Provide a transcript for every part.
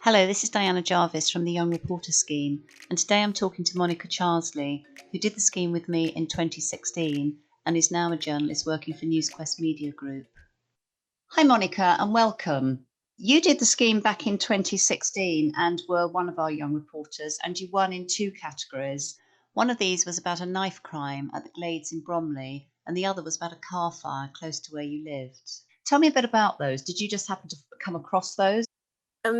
Hello, this is Diana Jarvis from the Young Reporter scheme, and today I'm talking to Monica Charsley, who did the scheme with me in 2016 and is now a journalist working for Newsquest Media Group. Hi Monica, and welcome. You did the scheme back in 2016 and were one of our young reporters, and you won in two categories. One of these was about a knife crime at the Glades in Bromley, and the other was about a car fire close to where you lived. Tell me a bit about those. Did you just happen to come across those?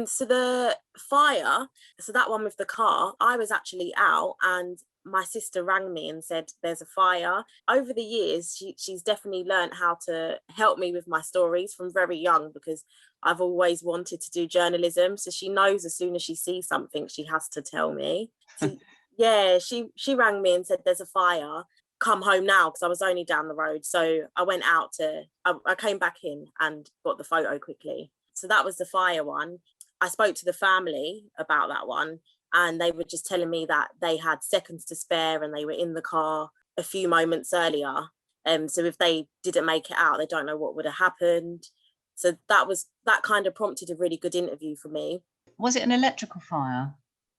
So the fire, so that one with the car, I was actually out and my sister rang me and said there's a fire. Over the years, she's definitely learned how to help me with my stories from very young, because I've always wanted to do journalism. So she knows as soon as she sees something, she has to tell me. So yeah, she rang me and said there's a fire. Come home now, because I was only down the road. So I went out I came back in and got the photo quickly. So that was the fire one. I spoke to the family about that one, and they were just telling me that they had seconds to spare and they were in the car a few moments earlier. So if they didn't make it out, they don't know what would have happened. So that kind of prompted a really good interview for me. Was it an electrical fire?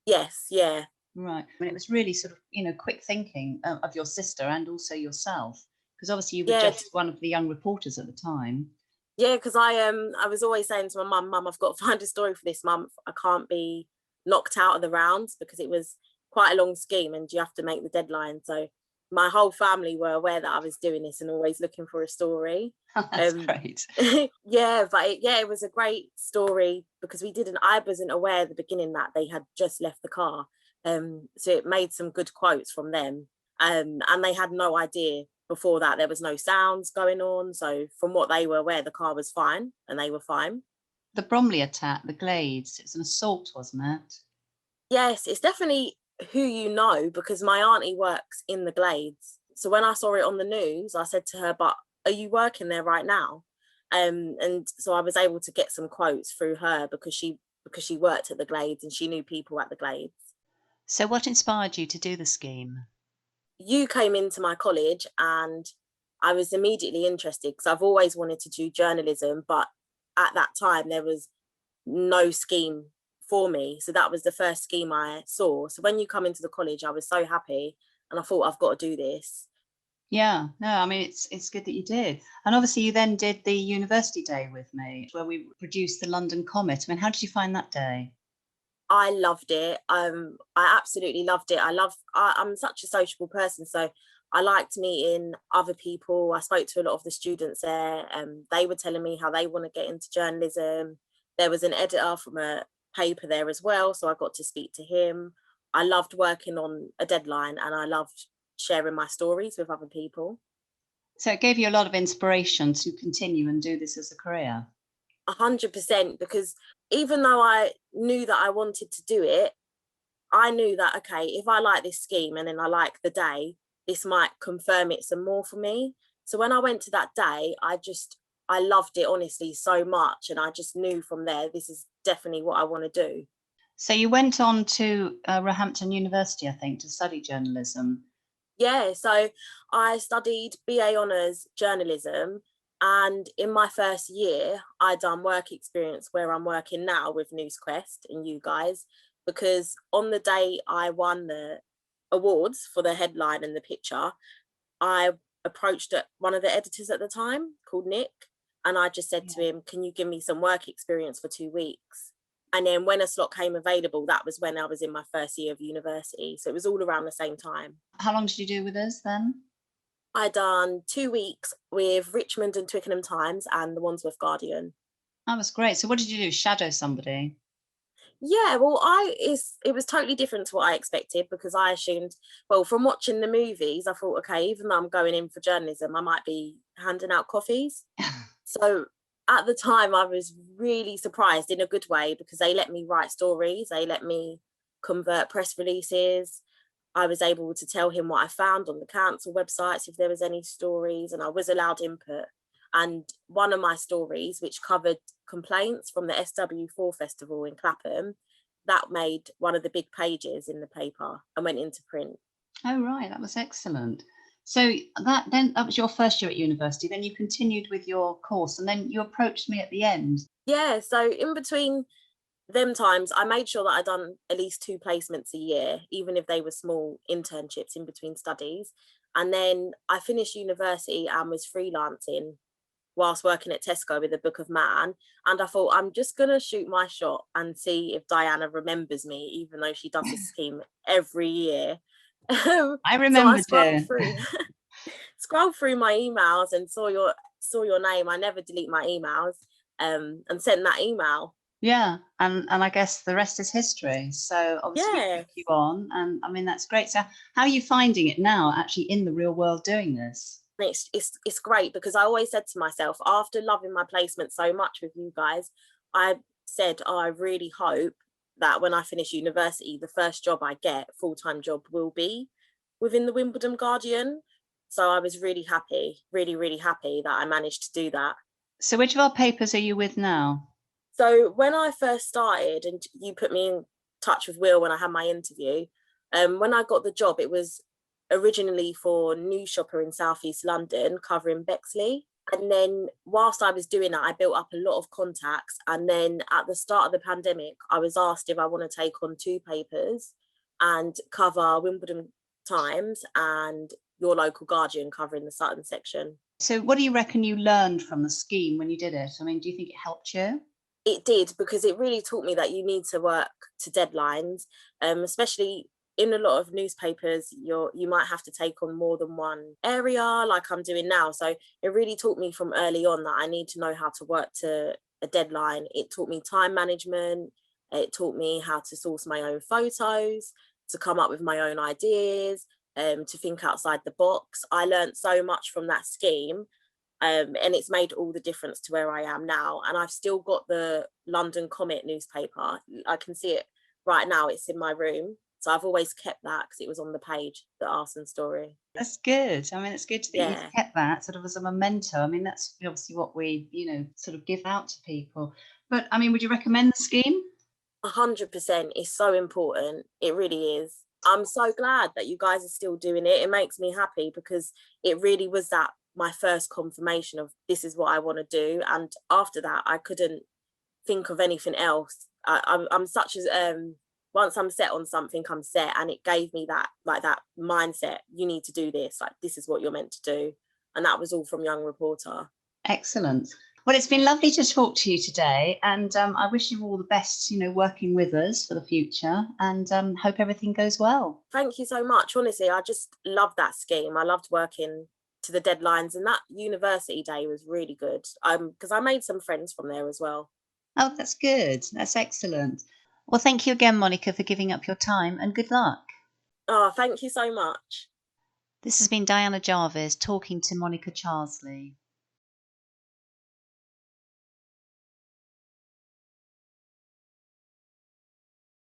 Yes, yeah. Right. I mean, it was really sort of, quick thinking of your sister and also yourself, because obviously you were Yeah, just one of the young reporters at the time. yeah, because I was always saying to my mum, I've got to find a story for this month. I can't be knocked out of the rounds, because it was quite a long scheme and you have to make the deadline. So my whole family were aware that I was doing this and always looking for a story. That's great. Yeah, but it was a great story, because I wasn't aware at the beginning that they had just left the car. So it made some good quotes from them. And they had no idea before that there was no sounds going on. So from what they were aware, the car was fine and they were fine. The Bromley attack, the Glades, it was an assault, wasn't it? Yes, it's definitely who you know, because my auntie works in the Glades. So when I saw it on the news, I said to her, but are you working there right now? And so I was able to get some quotes through her, because she worked at the Glades and she knew people at the Glades. So what inspired you to do the scheme? You came into my college and I was immediately interested, because I've always wanted to do journalism, but at that time there was no scheme for me. So that was the first scheme I saw. So when you come into the college, I was so happy and I thought, I've got to do this. Yeah, no, I mean, it's good that you did. And obviously you then did the university day with me, where we produced the London Comet. I mean, how did you find that day? I loved it. I absolutely loved it. I'm such a sociable person, so I liked meeting other people. I spoke to a lot of the students there, and they were telling me how they want to get into journalism. There was an editor from a paper there as well, so I got to speak to him. I loved working on a deadline, and I loved sharing my stories with other people. So it gave you a lot of inspiration to continue and do this as a career. 100%, because even though I knew that I wanted to do it, I knew that, okay, if I like this scheme and then I like the day, this might confirm it some more for me. So when I went to that day, I loved it honestly so much. And I just knew from there, this is definitely what I want to do. So you went on to Roehampton University, I think, to study journalism. Yeah, so I studied BA Honours journalism. And in my first year, I done work experience where I'm working now with Newsquest and you guys, because on the day I won the awards for the headline and the picture, I approached one of the editors at the time called Nick, and I just said to him, can you give me some work experience for 2 weeks? And then when a slot came available, that was when I was in my first year of university. So it was all around the same time. How long did you do with us then? I done 2 weeks with Richmond and Twickenham Times and the Wandsworth Guardian. That was great. So what did you do? Shadow somebody? Yeah, well, it was totally different to what I expected, because I assumed, well, from watching the movies, I thought, okay, even though I'm going in for journalism, I might be handing out coffees. So at the time, I was really surprised in a good way, because they let me write stories, they let me convert press releases. I was able to tell him what I found on the council websites, if there was any stories, and I was allowed input. And one of my stories, which covered complaints from the SW4 festival in Clapham, that made one of the big pages in the paper and went into print. Oh, right. That was excellent. So that was your first year at university. Then you continued with your course, and then you approached me at the end. Yeah, so in between them times I made sure that I'd done at least 2 placements a year, even if they were small internships in between studies. And then I finished university and was freelancing whilst working at Tesco with the Book of Man. And I thought, I'm just going to shoot my shot and see if Diana remembers me, even though she does this scheme every year. I So I remembered scrolled her. through scrolled through my emails and saw your name. I never delete my emails, and sent that email. Yeah, and I guess the rest is history. So obviously we Yeah, took you on, and I mean that's great. So how are you finding it now, actually in the real world doing this? it's great, because I always said to myself, after loving my placement so much with you guys, I said, oh, I really hope that when I finish university, the first job I get, full-time job, will be within the Wimbledon Guardian. So I was really happy, really, really happy that I managed to do that. So which of our papers are you with now? So when I first started, and you put me in touch with Will when I had my interview, when I got the job, it was originally for News Shopper in Southeast London, covering Bexley. And then whilst I was doing that, I built up a lot of contacts. And then at the start of the pandemic, I was asked if I want to take on 2 papers and cover Wimbledon Times and your local Guardian, covering the Sutton section. So what do you reckon you learned from the scheme when you did it? I mean, do you think it helped you? It did, because it really taught me that you need to work to deadlines, especially in a lot of newspapers. You might have to take on more than one area, like I'm doing now. So it really taught me from early on that I need to know how to work to a deadline. It taught me time management. It taught me how to source my own photos, to come up with my own ideas, to think outside the box. I learned so much from that scheme, and it's made all the difference to where I am now. And I've still got the London Comet newspaper. I can see it right now. It's in my room. So I've always kept that because it was on the page, the arson story. That's good. I mean, it's good that you've Yeah, kept that sort of as a memento. I mean, that's obviously what we, sort of give out to people. But I mean, would you recommend the scheme? 100% is so important. It really is. I'm so glad that you guys are still doing it. It makes me happy, because it really was that my first confirmation of this is what I want to do. And after that, I couldn't think of anything else. I'm such as once I'm set on something, I'm set, and it gave me that, like, that mindset. You need to do this. Like, this is what you're meant to do, and that was all from Young Reporter. Excellent. Well, it's been lovely to talk to you today, and I wish you all the best, working with us for the future, and hope everything goes well. Thank you so much. Honestly, I just loved that scheme. I loved working to the deadlines, and that university day was really good. Because I made some friends from there as well. Oh, that's good. That's excellent. Well, thank you again, Monica, for giving up your time, and good luck. Oh, thank you so much. This has been Diana Jarvis talking to Monica Charsley.